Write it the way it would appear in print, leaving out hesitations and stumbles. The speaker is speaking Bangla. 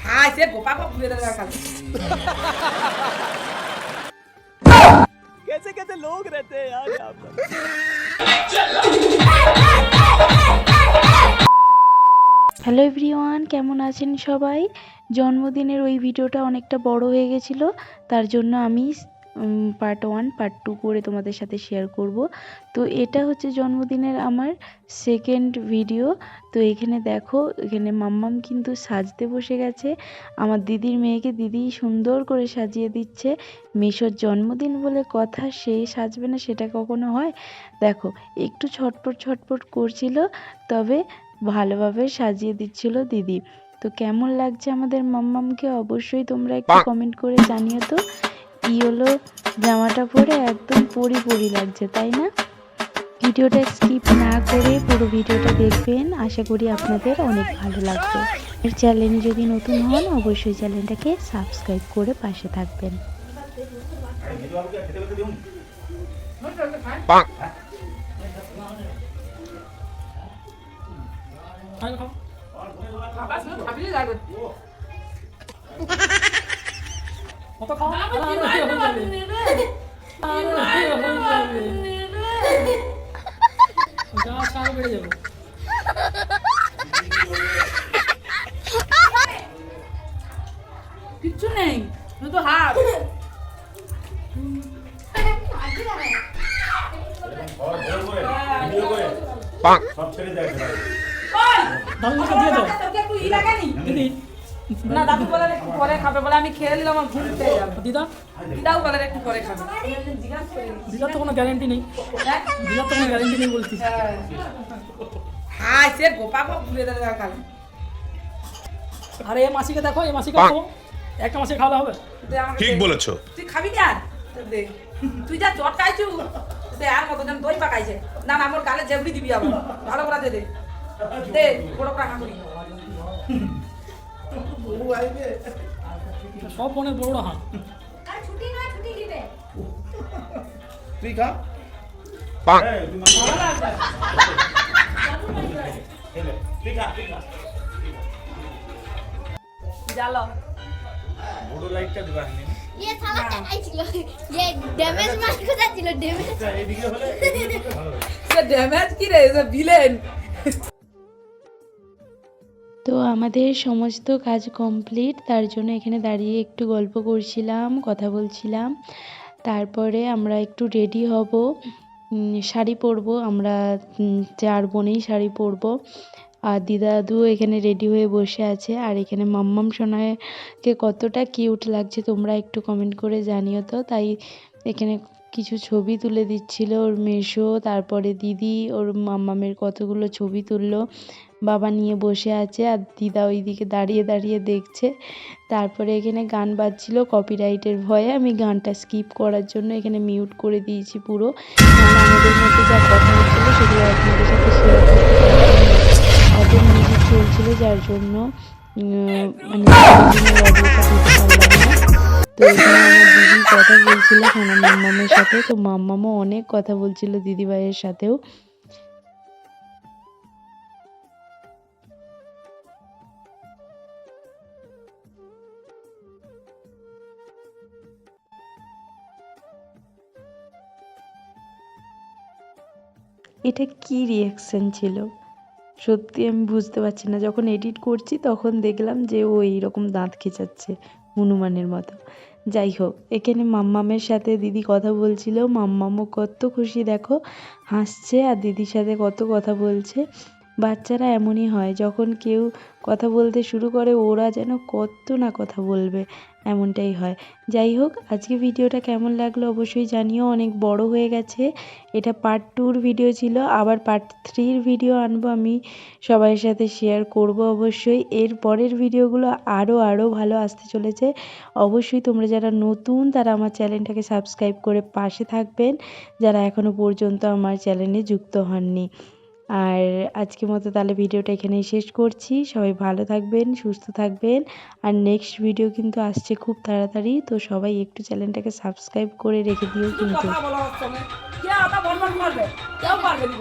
हाँ इसे गोपा को पूरे तरह का कैसे कैसे लोग रहते हैं यार यहाँ पर। হ্যালো এভরিওয়ান, কেমন আছেন সবাই? জন্মদিনের ওই ভিডিওটা অনেকটা বড় হয়ে গেছিলো, তার জন্য আমি পার্ট 1 পার্ট 2 করে তোমাদের সাথে শেয়ার করব। তো এটা হচ্ছে জন্মদিনের আমার সেকেন্ড ভিডিও। তো এখানে দেখো, এখানে মাম্মাম কিন্তু সাজতে বসে গেছে। আমার দিদির মেয়েকে দিদি সুন্দর করে সাজিয়ে দিচ্ছে। মিশোর জন্মদিন বলে কথা, সে সাজবে না সেটা কখনো হয়? দেখো একটু ছটপট ছটপট করছিল, তবে ভালোভাবে সাজিয়ে দিচ্ছিল দিদি। তো কেমন লাগছে আমাদের মাম্মামকে অবশ্যই তোমরা একটু কমেন্ট করে জানিও তো। ইয়েলো জামাটা পরে একদম পরি পরি লাগছে, তাই না? ভিডিওটা স্কিপ না করে পুরো ভিডিওটা দেখবেন, আশা করি আপনাদের অনেক ভালো লাগবে। এর চ্যানেলে যদি নতুন হন অবশ্যই চ্যানেলটাকে সাবস্ক্রাইব করে পাশে থাকবেন। किच्छु नहीं तो हाथ না দাদু বলে একটু পরে খাবে বলে, আমি খেয়ে নিলাম, আমার ঘুম পেয়ে যাবে। দিদাও বলে একটু পরে খাবে। দিদার তো কোনো গ্যারান্টি নেই, দিদার তো কোনো গ্যারান্টি নেই বলছিস। হ্যাঁ সে গোপা को पूरे तरह का আরে এই মাসিকে দেখো, এই মাসিকে তো একটা মাসে খাওয়া হবে। ঠিক বলেছো। তুই খাবি না দে, তুই যা জট খাইছু দে, আর কতজন দই পাকাইছে না না, আমার গালে জেবড়ি দিবি আবার, ভালো করে দে দে দে, বড় করে হাঁকুড়ি সব বোনের বড় হাত। আর ছুটি না, ছুটি দিবে। তুই খা। জালো বড় লাইটটা দিবা নি। ये साला क्या ছিল? ये ড্যামেজ মার কোথা ছিল? ড্যামেজ এইদিকে হলে ভালো হবে। সে ড্যামেজ কি রে, সে ভিলেন। তো আমাদের সমস্ত কাজ কমপ্লিট, তার জন্য এখানে দাঁড়িয়ে একটু গল্প করছিলাম, কথা বলছিলাম। তারপরে আমরা একটু রেডি হব, শাড়ি পরবো। আমরা 4 বোনেই শাড়ি পরবো। আর দিদা দাদু এখানে রেডি হয়ে বসে আছে। আর এখানে মাম্মাম সোনাকে কতটা কিউট লাগছে তোমরা একটু কমেন্ট করে জানিও তো। তাই এখানে কিছু ছবি তুলে দিচ্ছিল ওর মেশো, তারপরে দিদি ওর মাম্মামের কতগুলো ছবি তুললো। বাবা নিয়ে বসে আছে আর দিদা ওইদিকে দাঁড়িয়ে দাঁড়িয়ে দেখছে। তারপরে এখানে গান বাজছিল, কপিরাইটের ভয়ে আমি গানটা স্কিপ করার জন্য এখানে মিউট করে দিয়েছি পুরো। কারণ আমাদের মধ্যে যা কথা হচ্ছিলো সেগুলো আপনাদের সাথে শেয়ার করতে পারছিলাম না। অটো মিউজিক চলছিল, যার জন্য মানে অডিওটা দিতে পারলাম না। তো এখানে আমার দিদি কথা বলছিল সোনা মাম্মামের সাথে, তো মাম্মামও অনেক কথা বলছিল দিদিভাইয়ের সাথেও। এটা কি রিয়াকশান ছিল সত্যি আমি বুঝতে পারছি না। যখন এডিট করছি তখন দেখলাম যে ও এইরকম দাঁত খেঁচাচ্ছে হনুমানের মতো। যাই হোক, এখানে মাম্মামের সাথে দিদি কথা বলছিল, মাম্মামও কত খুশি দেখো, হাসছে আর দিদির সাথে কত কথা বলছে। বাচ্চারা এমনই হয়, যখন কেউ কথা বলতে শুরু করে ওরা যেন কত না কথা বলবে, এমনটাই হয়। যাই হোক, আজকে ভিডিওটা কেমন লাগলো অবশ্যই জানিও। অনেক বড় হয়ে গেছে, এটা পার্ট 2 ভিডিও ছিল, আবার পার্ট 3 ভিডিও আনবো আমি, সবার সাথে শেয়ার করব অবশ্যই। এর পরের ভিডিওগুলো আরও ভালো আসতে চলেছে। অবশ্যই তোমরা যারা নতুন তারা আমার চ্যানেলটাকে সাবস্ক্রাইব করে পাশে থাকবেন, যারা এখনও পর্যন্ত আমার চ্যানেলে যুক্ত হননি। আর আজকের মতো তাহলে ভিডিওটা এখানেই শেষ করছি। সবাই ভালো থাকবেন, সুস্থ থাকবেন। আর নেক্সট ভিডিও কিন্তু আসছে খুব তাড়াতাড়ি, তো সবাই একটু চ্যানেলটাকে সাবস্ক্রাইব করে রেখে দিও কিন্তু। কথা বলা হচ্ছে না, কে আটা বন্ধ করবে, কেউ পারবে না।